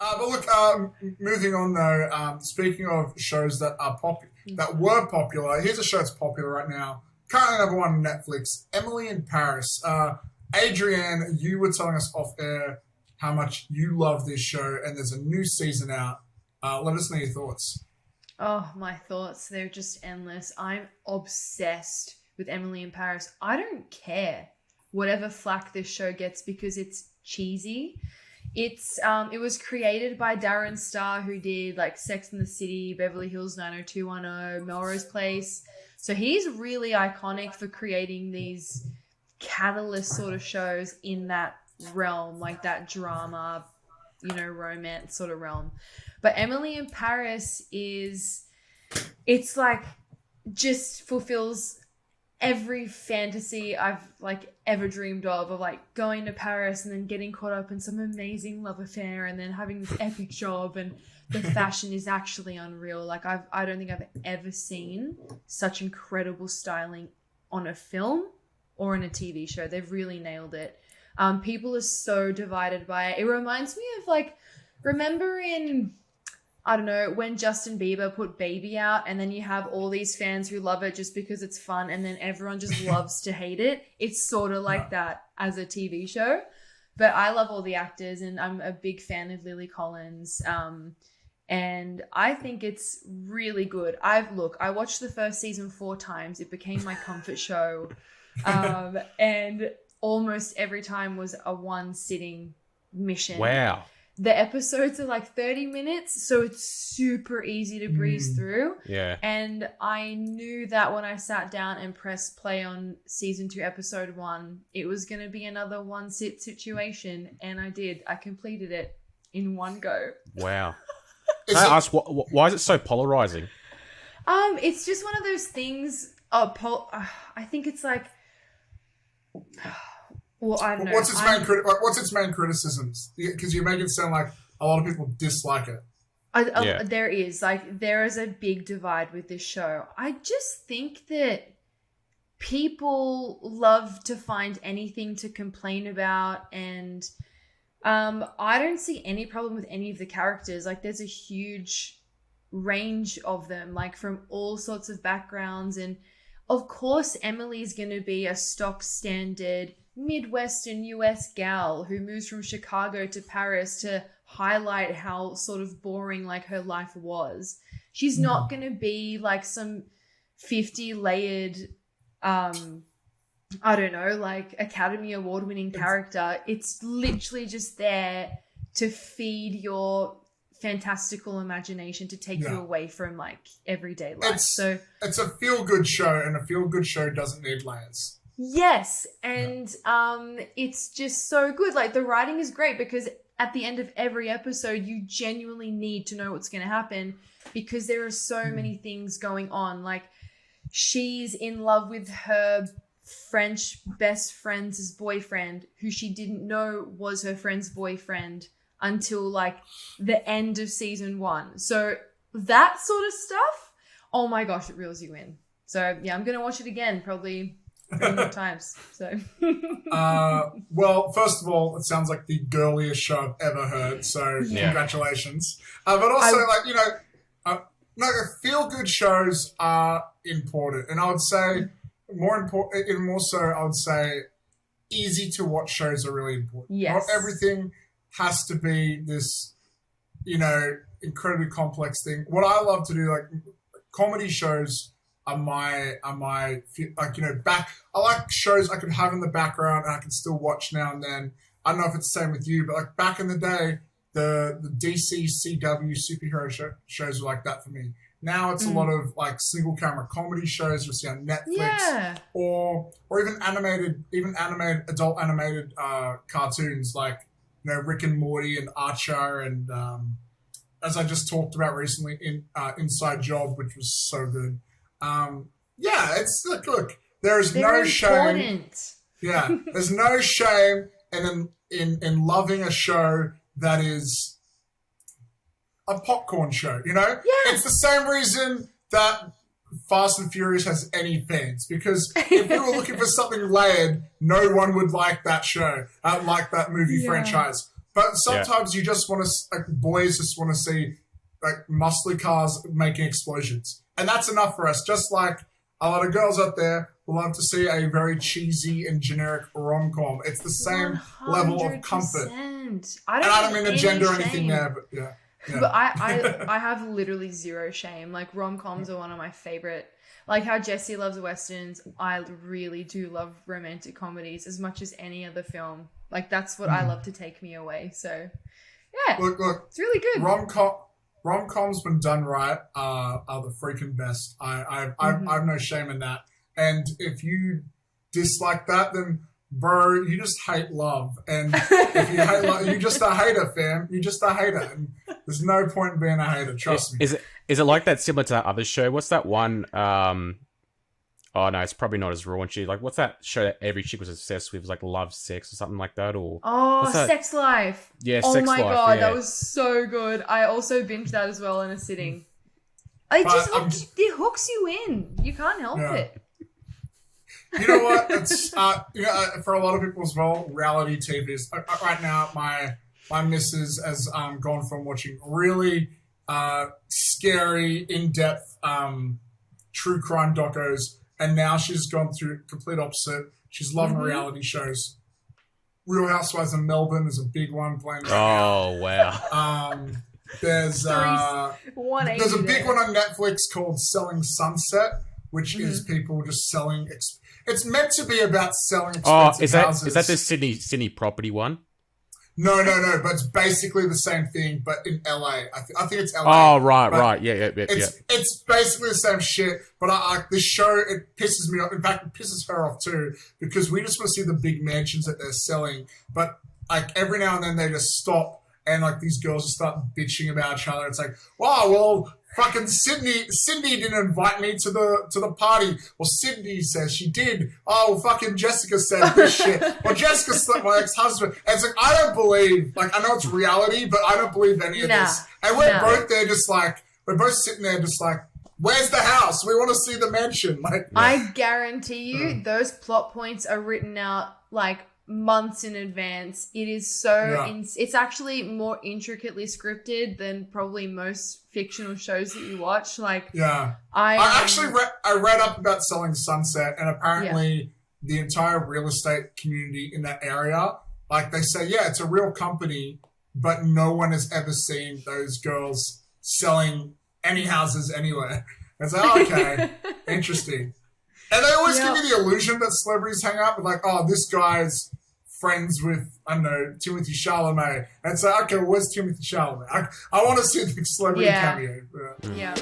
But look, moving on though. Speaking of shows that are that were popular, here's a show that's popular right now. Currently number one on Netflix. Emily in Paris. Adrienne, you were telling us off air how much you love this show, and there's a new season out. Let us know your thoughts. Oh, my thoughts. They're just endless. I'm obsessed with Emily in Paris. I don't care whatever flack this show gets because it's cheesy. It was created by Darren Star, who did like Sex and the City, Beverly Hills 90210, Melrose Place. So he's really iconic for creating these catalyst sort of shows in that realm, like that drama, romance sort of realm. But Emily in Paris it's like just fulfills every fantasy I've like ever dreamed of like going to Paris and then getting caught up in some amazing love affair and then having this epic job, and the fashion is actually unreal. Like I don't think I've ever seen such incredible styling on a film or in a TV show. They've really nailed it. People are so divided by it. It reminds me of like, remember in, I don't know, when Justin Bieber put Baby out and then you have all these fans who love it just because it's fun and then everyone just loves to hate it. It's sort of like that as a TV show. But I love all the actors and I'm a big fan of Lily Collins. And I think it's really good. I watched the first season 4 times. It became my comfort show. And almost every time was a one sitting mission. Wow. The episodes are like 30 minutes, so it's super easy to breeze through. Yeah. And I knew that when I sat down and pressed play on season 2, episode 1, it was going to be another one sit situation. And I did. I completed it in one go. Wow. Can I ask, why is it so polarizing? It's just one of those things. I think it's like... Well, I don't know. What's its main criticisms? Because you make it sound like a lot of people dislike it. There is a big divide with this show. I just think that people love to find anything to complain about, and I don't see any problem with any of the characters. Like, there's a huge range of them, like from all sorts of backgrounds, and of course, Emily's going to be a stock standard Midwestern US gal who moves from Chicago to Paris to highlight how sort of boring like her life was. She's not going to be like some 50 layered, I don't know, like Academy Award winning character. It's literally just there to feed your fantastical imagination, to take you away from like everyday life. It's a feel good show, and a feel good show doesn't need layers. Yes, and it's just so good. Like, the writing is great because at the end of every episode, you genuinely need to know what's going to happen because there are so many things going on. Like, she's in love with her French best friend's boyfriend, who she didn't know was her friend's boyfriend until, like, the end of season 1. So that sort of stuff, oh my gosh, it reels you in. So, yeah, I'm going to watch it again, probably 3 more times. So, well, first of all, it sounds like the girliest show I've ever heard. So, congratulations. But also, feel-good shows are important, and I would say more so, I would say easy-to-watch shows are really important. Yes. Not everything has to be this, incredibly complex thing. What I love to do, like comedy shows. I like shows I can have in the background and I can still watch now and then. I don't know if it's the same with you, but like back in the day, the DC CW superhero shows were like that for me. Now it's a lot of like single camera comedy shows you'll see on Netflix, or even adult animated cartoons like Rick and Morty and Archer and as I just talked about recently in Inside Job, which was so good. It's look. There is no shame. Yeah, there's no shame in loving a show that is a popcorn show. It's the same reason that Fast and Furious has any fans, because if we were looking for something layered, no one would like that show, like that movie franchise. But sometimes you just want to, like, boys just want to see like muscly cars making explosions, and that's enough for us. Just like a lot of girls out there will love to see a very cheesy and generic rom-com. It's the same level of comfort. I don't mean to gender anything there, but yeah. But I have literally zero shame. Like, rom-coms are one of my favorite. Like how Jessie loves westerns, I really do love romantic comedies as much as any other film. Like, that's what I love to take me away. So, yeah, look, it's really good. Rom-coms, when done right, are the freaking best. I've no shame in that. And if you dislike that, then bro, you just hate love. And if you hate love, you're just a hater, fam. You're just a hater. And there's no point in being a hater. Trust me. Is it like that, similar to that other show? What's that one? Oh no, it's probably not as raunchy. Like, what's that show that every chick was obsessed with? It was like Love, Sex, or something like that? Or Sex Life. Yeah, oh Sex my Life. God, yeah. That was so good. I also binged that as well in a sitting. It hooks you in. You can't help it. You know what? It's for a lot of people as well. Reality TV is right now. My missus has gone from watching really scary, in-depth true crime docos, and now she's gone through complete opposite. She's loving reality shows. Real Housewives of Melbourne is a big one playing. Oh wow! There's a big one on Netflix called Selling Sunset, which is people just selling. It's meant to be about selling expensive houses. Is that the Sydney property one? No, but it's basically the same thing, but in LA. I think it's LA. Oh, right. Yeah. It's basically the same shit, but this show, it pisses me off. In fact, it pisses her off too, because we just want to see the big mansions that they're selling, but like every now and then they just stop and like these girls just start bitching about each other. It's like, wow, well, fucking Cindy didn't invite me to the party. Well, Cindy says she did. Oh, well, fucking Jessica said this shit. Well, Jessica slept my ex-husband. And it's like, I don't believe, like, I know it's reality, but I don't believe any of this. And we're both there just like, we're both sitting there just like, where's the house? We want to see the mansion. Like, I guarantee you those plot points are written out like months in advance. It is so it's actually more intricately scripted than probably most fictional shows that you watch. Like, I actually read up about Selling Sunset, and apparently the entire real estate community in that area, like, they say, it's a real company, but no one has ever seen those girls selling any houses anywhere. It's like, okay, interesting. And they always give you the illusion that celebrities hang out with, like, oh, this guy's friends with, I don't know, Timothy Chalamet. And so, okay, well, where's Timothy Chalamet? I want to see the celebrity cameo. Yeah.